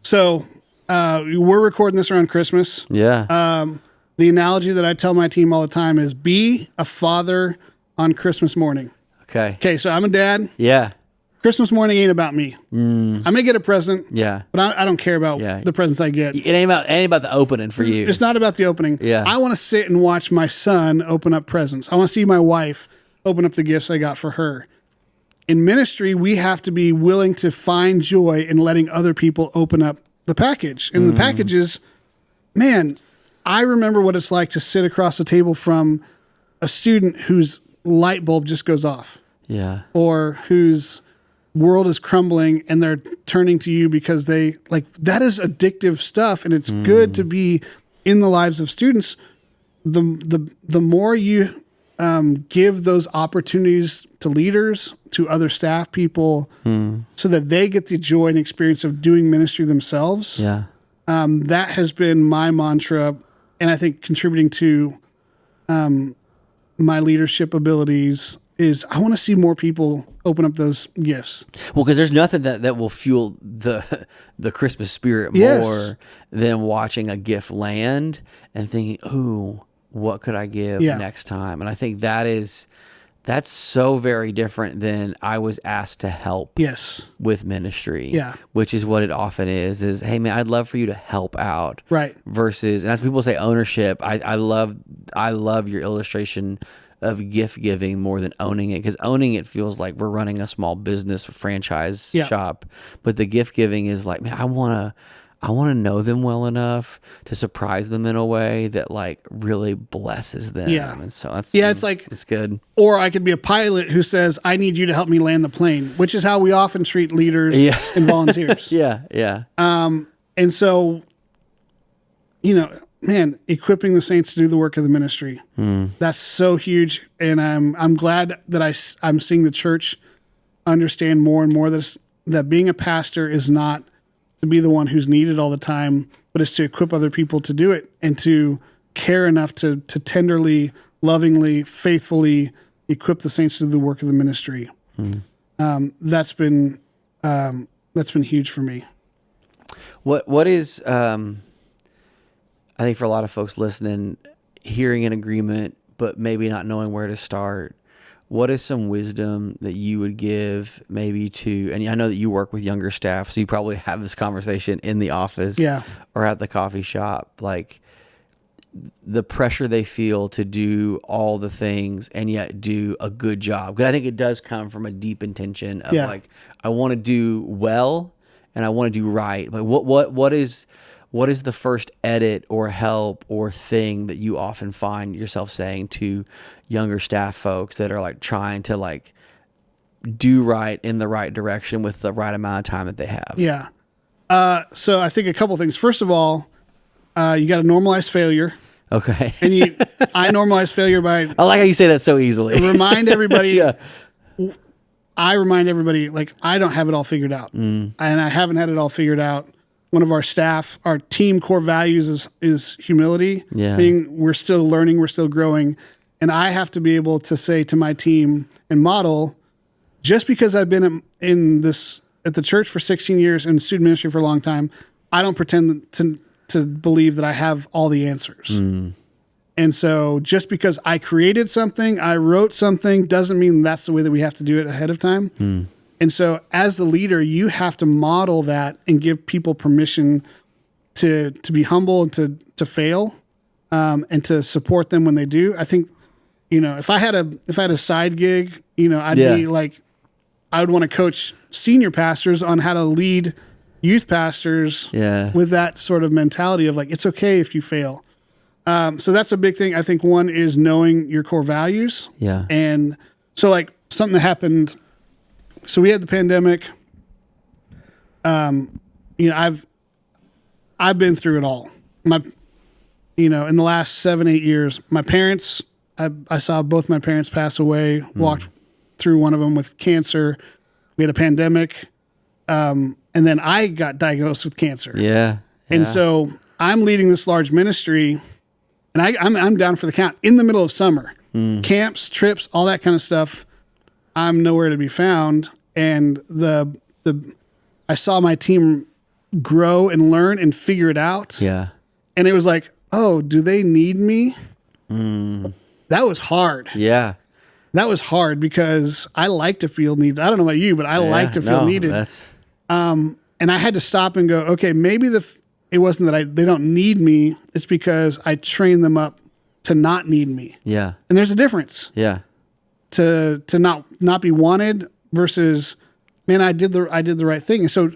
So we're recording this around Christmas. Yeah. The analogy that I tell my team all the time is be a father on Christmas morning. Okay, so I'm a dad. Yeah. Christmas morning ain't about me. I may get a present. Yeah. But I don't care about the presents I get. It ain't about the opening for you. It's not about the opening. Yeah. I want to sit and watch my son open up presents. I want to see my wife open up the gifts I got for her. In ministry, we have to be willing to find joy in letting other people open up the package. And the packages, man, I remember what it's like to sit across the table from a student whose light bulb just goes off. Yeah. Or whose world is crumbling and they're turning to you because they like that is addictive stuff, and it's good to be in the lives of students. The more you give those opportunities to leaders, to other staff people, so that they get the joy and experience of doing ministry themselves. Yeah. That has been my mantra, and I think contributing to my leadership abilities is I want to see more people open up those gifts. Well, because there's nothing that will fuel the Christmas spirit more than watching a gift land and thinking, "Ooh, what could I give next time?" And I think that's so very different than I was asked to help with ministry. Yeah. Which is what it often is, hey man, I'd love for you to help out. Right. Versus, and as people say ownership, I love your illustration of gift giving more than owning it, because owning it feels like we're running a small business franchise shop. But the gift giving is like, man, I want to know them well enough to surprise them in a way that like really blesses them. Yeah. And so it's like, it's good. Or I could be a pilot who says, I need you to help me land the plane, which is how we often treat leaders and volunteers. Yeah. And so, man, equipping the saints to do the work of the ministry. That's so huge. And I'm glad that I'm seeing the church understand more and more that being a pastor is not to be the one who's needed all the time, but is to equip other people to do it and to care enough to tenderly, lovingly, faithfully equip the saints to do the work of the ministry. That's been huge for me. What is I think for a lot of folks listening, hearing an agreement, but maybe not knowing where to start, what is some wisdom that you would give maybe to, and I know that you work with younger staff, so you probably have this conversation in the office or at the coffee shop, like the pressure they feel to do all the things and yet do a good job. Because I think it does come from a deep intention of like, I want to do well and I want to do right. Like what is the first edit or help or thing that you often find yourself saying to younger staff folks that are like trying to like do right in the right direction with the right amount of time that they have? Yeah. So I think a couple things. First of all, you got to normalize failure. Okay. And I normalize failure by... I like how you say that so easily. Remind everybody... I remind everybody, like, I don't have it all figured out. And I haven't had it all figured out. One of our staff, our team core values is humility. Meaning we're still learning, we're still growing. And I have to be able to say to my team and model, just because I've been at the church for 16 years and student ministry for a long time, I don't pretend to believe that I have all the answers. And so just because I created something, I wrote something, doesn't mean that's the way that we have to do it ahead of time. And so as the leader, you have to model that and give people permission to be humble and to fail, and to support them when they do. I think, if I had a side gig, I'd be like, I would want to coach senior pastors on how to lead youth pastors with that sort of mentality of like, it's okay if you fail. So that's a big thing. I think one is knowing your core values. And so like something that happened, so we had the pandemic. I've been through it all. In the last 7-8 years, my parents, I saw both my parents pass away, walked through one of them with cancer. We had a pandemic. And then I got diagnosed with cancer. And so I'm leading this large ministry, and I'm down for the count in the middle of summer. Camps, trips, all that kind of stuff. I'm nowhere to be found. And I saw my team grow and learn and figure it out. And it was like, oh, do they need me? That was hard. That was hard because I like to feel needed. I don't know about you, but I like to feel needed. And I had to stop and go, okay, maybe it wasn't that they don't need me. It's because I trained them up to not need me. And there's a difference. To not be wanted versus, man, I did the right thing. And so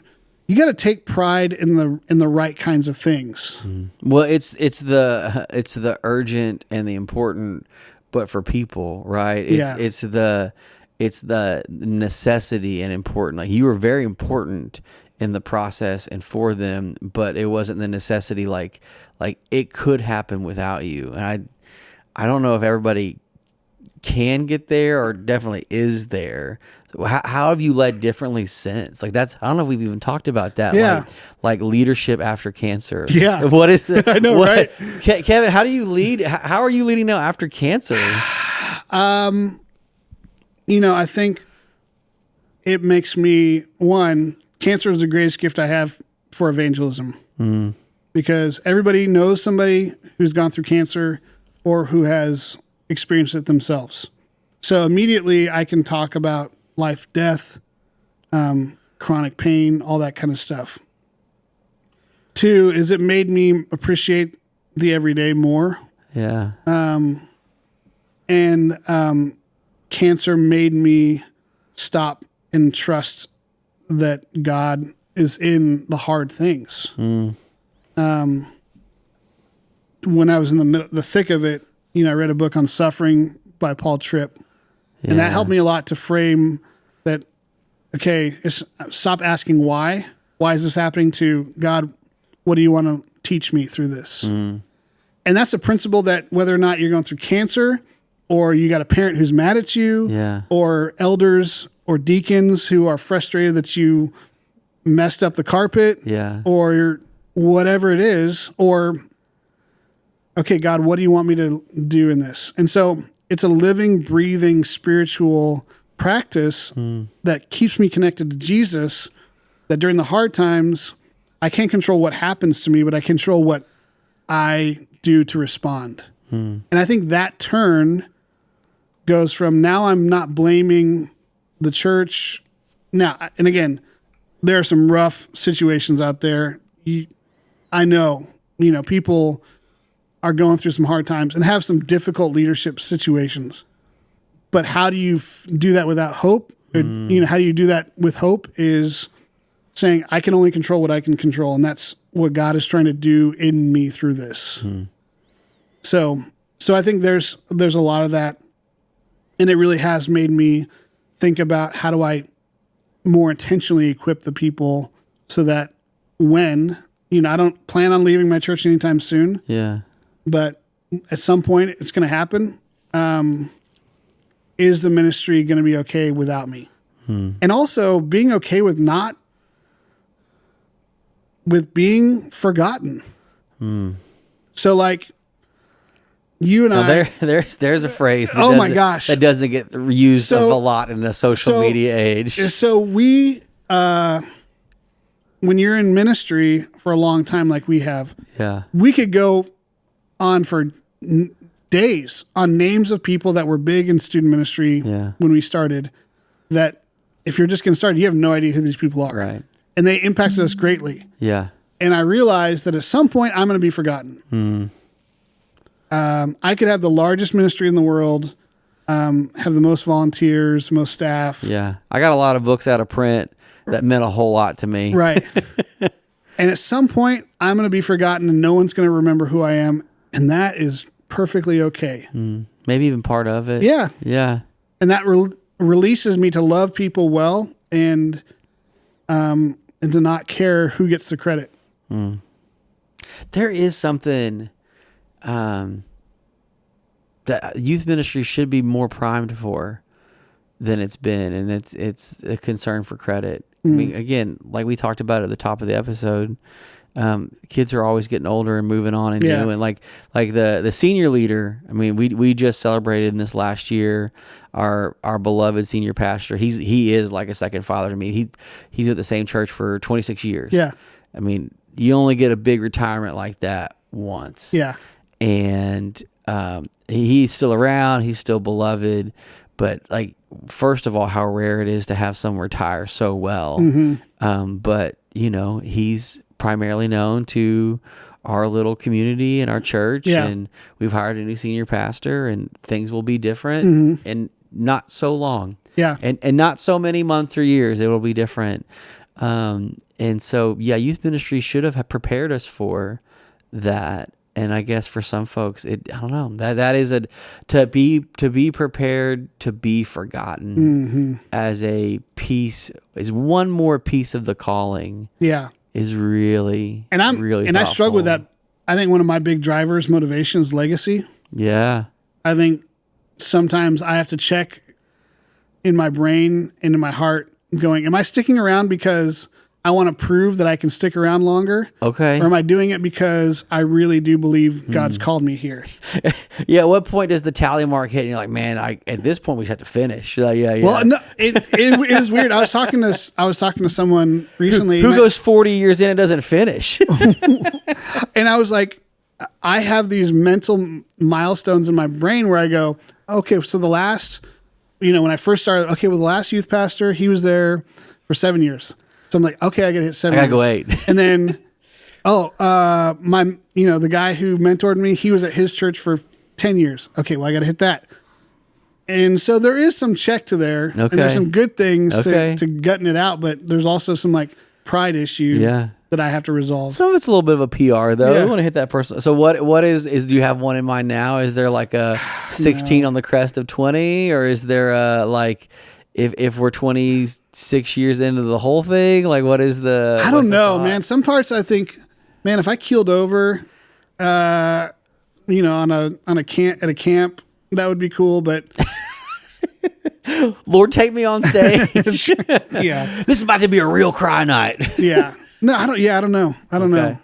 you got to take pride in the right kinds of things. Well, it's the urgent and the important, but for people, right? It's the necessity and important. Like you were very important in the process and for them, but it wasn't the necessity. Like it could happen without you. And I don't know if everybody can get there or definitely is there. How have you led differently since? Like I don't know if we've even talked about that. Like leadership after cancer. What is it? I know, right? Kevin, how do you lead? How are you leading now after cancer? I think it makes me, cancer is the greatest gift I have for evangelism. Because everybody knows somebody who's gone through cancer or who has experienced it themselves. So immediately I can talk about life, death, chronic pain, all that kind of stuff. 2 is it made me appreciate the everyday more. Cancer made me stop and trust that God is in the hard things. When I was in the thick of it, I read a book on suffering by Paul Tripp. And that helped me a lot to frame that, okay, stop asking why. Why is this happening, to God, what do you want to teach me through this? And that's a principle that whether or not you're going through cancer, or you got a parent who's mad at you, or elders or deacons who are frustrated that you messed up the carpet, or whatever it is, or, okay, God, what do you want me to do in this? And so it's a living, breathing, spiritual practice that keeps me connected to Jesus, that during the hard times, I can't control what happens to me, but I control what I do to respond. And I think that turn goes from, now I'm not blaming the church. Now, and again, there are some rough situations out there. I know, people are going through some hard times and have some difficult leadership situations. But how do you do that without hope? Or, how do you do that with hope is saying, I can only control what I can control. And that's what God is trying to do in me through this. So I think there's a lot of that. And it really has made me think about, how do I more intentionally equip the people so that when, I don't plan on leaving my church anytime soon. But at some point it's going to happen. Is the ministry going to be okay without me? And also being okay with being forgotten. So like, you and there's a phrase. Oh my gosh, that doesn't get used a lot in the social media age. So we, when you're in ministry for a long time, like we have, we could go on for days on names of people that were big in student ministry when we started. That if you're just going to start, you have no idea who these people are, right? And they impacted us greatly. And I realized that at some point I'm going to be forgotten. I could have the largest ministry in the world, have the most volunteers, most staff. I got a lot of books out of print that meant a whole lot to me. Right. And at some point, I'm going to be forgotten and no one's going to remember who I am. And that is perfectly okay. Maybe even part of it. Yeah. And that releases me to love people well and to not care who gets the credit. There is something that youth ministry should be more primed for than it's been, and it's a concern for credit. I mean, again, like we talked about at the top of the episode, kids are always getting older and moving on and doing like the senior leader. I mean, we just celebrated in this last year our beloved senior pastor. He is like a second father to me. He's at the same church for 26 years. I mean, you only get a big retirement like that once. And he's still around. He's still beloved. But like, first of all, how rare it is to have someone retire so well. But he's primarily known to our little community and our church, and we've hired a new senior pastor, and things will be different and not so long. And not so many months or years. It will be different. And so, youth ministry should have prepared us for that. And I guess for some folks, I don't know, that is to be prepared to be forgotten as a piece, is one more piece of the calling. Is really, and I struggle with that. I think one of my big drivers, motivation, is legacy. I think sometimes I have to check in my brain and in my heart, going, am I sticking around because I want to prove that I can stick around longer? Or am I doing it because I really do believe God's called me here? At what point does the tally mark hit and you're like, man, at this point we just have to finish? Well, no, it is weird. I was talking to someone recently. Who goes 40 years in and doesn't finish? And I was like, I have these mental milestones in my brain where I go, okay, so the last, when I first started, with the last youth pastor, he was there for 7 years. So I'm like, okay, I got to hit 7 years. I got to go 8. And then, the guy who mentored me, he was at his church for 10 years. Okay, well, I got to hit that. And so there is some check to there. And there's some good things to gutting it out, but there's also some like pride issue that I have to resolve. Some of it's a little bit of a PR though. I want to hit that person. So what is do you have one in mind now? Is there like a 16 on the crest of 20, or is there if we're 26 years into the whole thing, like what is I don't know, man. Some parts I think, man, if I keeled over, on a camp, at a camp, that would be cool. But Lord, take me on stage. Yeah. This is about to be a real cry night. Yeah. No, I don't know. I don't know.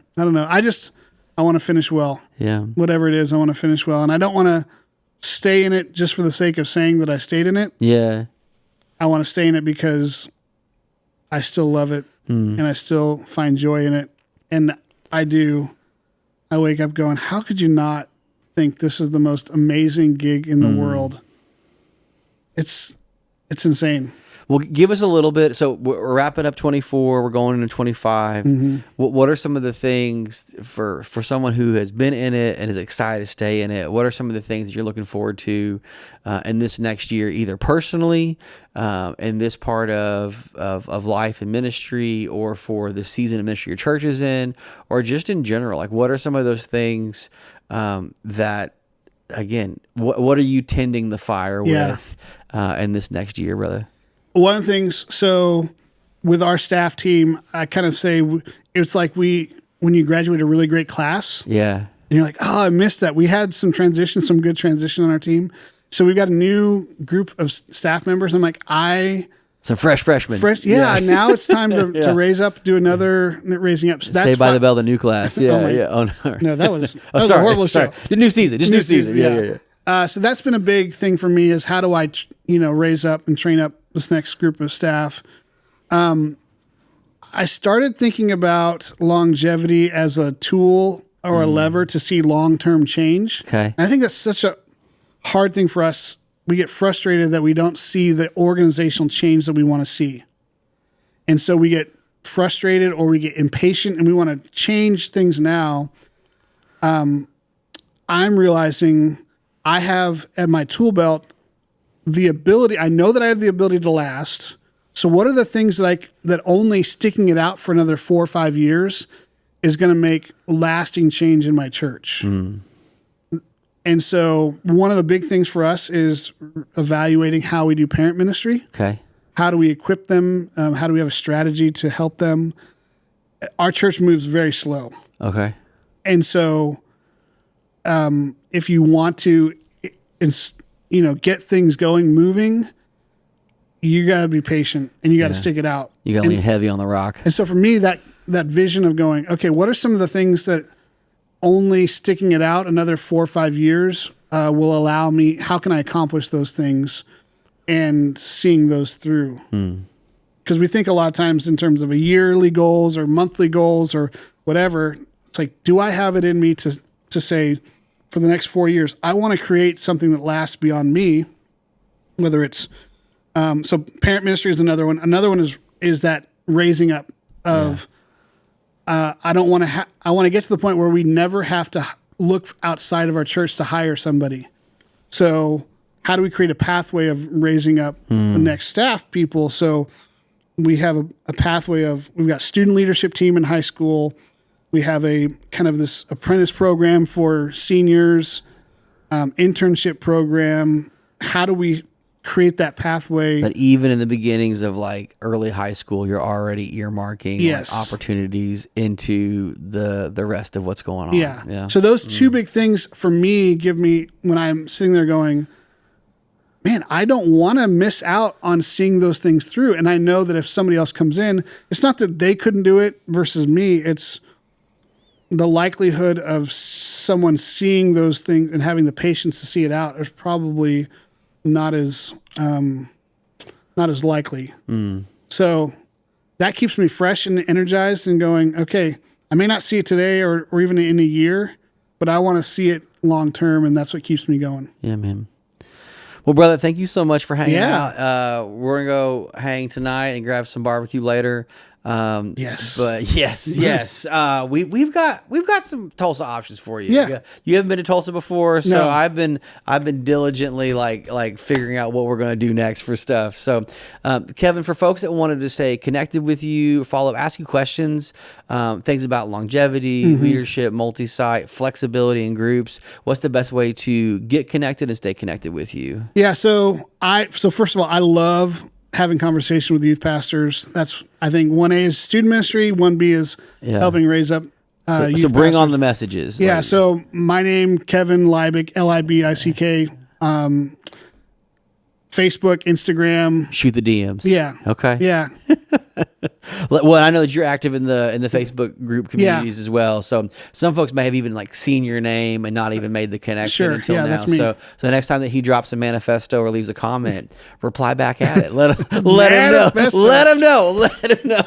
I want to finish well. Yeah. Whatever it is, I want to finish well. And I don't want to stay in it just for the sake of saying that I stayed in it. Yeah. I want to stay in it because I still love it and I still find joy in it. And I do. I wake up going, how could you not think this is the most amazing gig in the world? It's insane. Well, give us a little bit. So we're wrapping up 24. We're going into 25. What are some of the things for someone who has been in it and is excited to stay in it? What are some of the things that you're looking forward to in this next year, either personally, in this part of life and ministry, or for the season of ministry your church is in, or just in general? Like, what are some of those things that, again, what are you tending the fire with in this next year, brother? One of the things, so with our staff team, I kind of say it's like when you graduate a really great class. Yeah. And you're like, oh, I missed that. We had some good transition on our team. So we've got a new group of staff members. I'm like, some fresh freshmen. Now it's time to raise up, do another raising up. So that's Saved by the Bell, the new class. Yeah, Oh no, that was a horrible show. The new season, just new season. Yeah. So that's been a big thing for me, is how do I, raise up and train up this next group of staff. I started thinking about longevity as a tool or a lever to see long-term change. Okay. And I think that's such a hard thing for us. We get frustrated that we don't see the organizational change that we want to see. And so we get frustrated or we get impatient and we want to change things now. I'm realizing I have at my tool belt the ability, I know that I have the ability to last. So what are the things that only sticking it out for another 4 or 5 years is going to make lasting change in my church? And so one of the big things for us is evaluating how we do parent ministry. Okay. How do we equip them? How do we have a strategy to help them? Our church moves very slow. Okay. And so if you want to get things going, moving, you got to be patient and you got to stick it out. You got to lean heavy on the rock. And so for me, that vision of going, okay, what are some of the things that only sticking it out another 4 or 5 years will allow me, how can I accomplish those things, and seeing those through? Because we think a lot of times in terms of a yearly goals or monthly goals or whatever. It's like, do I have it in me to say, for the next 4 years, I want to create something that lasts beyond me, whether it's, so parent ministry is another one. Another one is that raising up of, I want to get to the point where we never have to look outside of our church to hire somebody. So how do we create a pathway of raising up the next staff people? So we have a pathway of, we've got student leadership team in high school. We have a kind of this apprentice program for seniors, internship program. How do we create that pathway? But even in the beginnings of like early high school, you're already earmarking Yes. like opportunities into the rest of what's going on. Yeah. So those two big things for me give me, when I'm sitting there going, man, I don't want to miss out on seeing those things through. And I know that if somebody else comes in, it's not that they couldn't do it versus me. It's the likelihood of someone seeing those things and having the patience to see it out is probably not as likely. So that keeps me fresh and energized and going, okay, I may not see it today or even in a year, but I want to see it long term, and that's what keeps me going. Yeah, man. Well, brother, thank you so much for hanging out. We're gonna go hang tonight and grab some barbecue later. Yes. But yes. We've got some Tulsa options for you. Yeah. You haven't been to Tulsa before, so No. I've been diligently like figuring out what we're gonna do next for stuff. So, Kevin, for folks that wanted to stay connected with you, follow up, ask you questions, things about longevity, leadership, multi-site, flexibility in groups, what's the best way to get connected and stay connected with you? Yeah. So first of all, I love having conversation with youth pastors. That's, I think 1A is student ministry, 1B is helping raise up So bring on the messages. Yeah. So my name, Kevin Libick, Libick. Facebook, Instagram. Shoot the DMs. Yeah. Okay. Yeah. Well, I know that you're active in the Facebook group communities as well. So some folks may have even like seen your name and not even made the connection until now. That's me. So the next time that he drops a manifesto or leaves a comment, reply back at it. Let him know. Let him know. Let him know.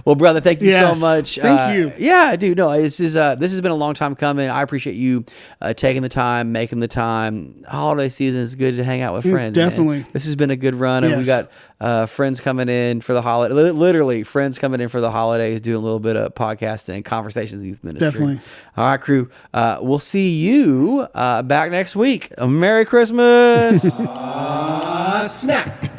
Well, brother, thank you so much. Thank you. Yeah, dude. No, this has been a long time coming. I appreciate you taking the time, making the time. Holiday season is good to hang out with friends. Definitely. Man. This has been a good run, and we got friends coming in for the holiday. Literally, friends coming in for the holidays, doing a little bit of podcasting and conversations in youth ministry. Definitely. All right, crew. We'll see you back next week. Merry Christmas. Snap.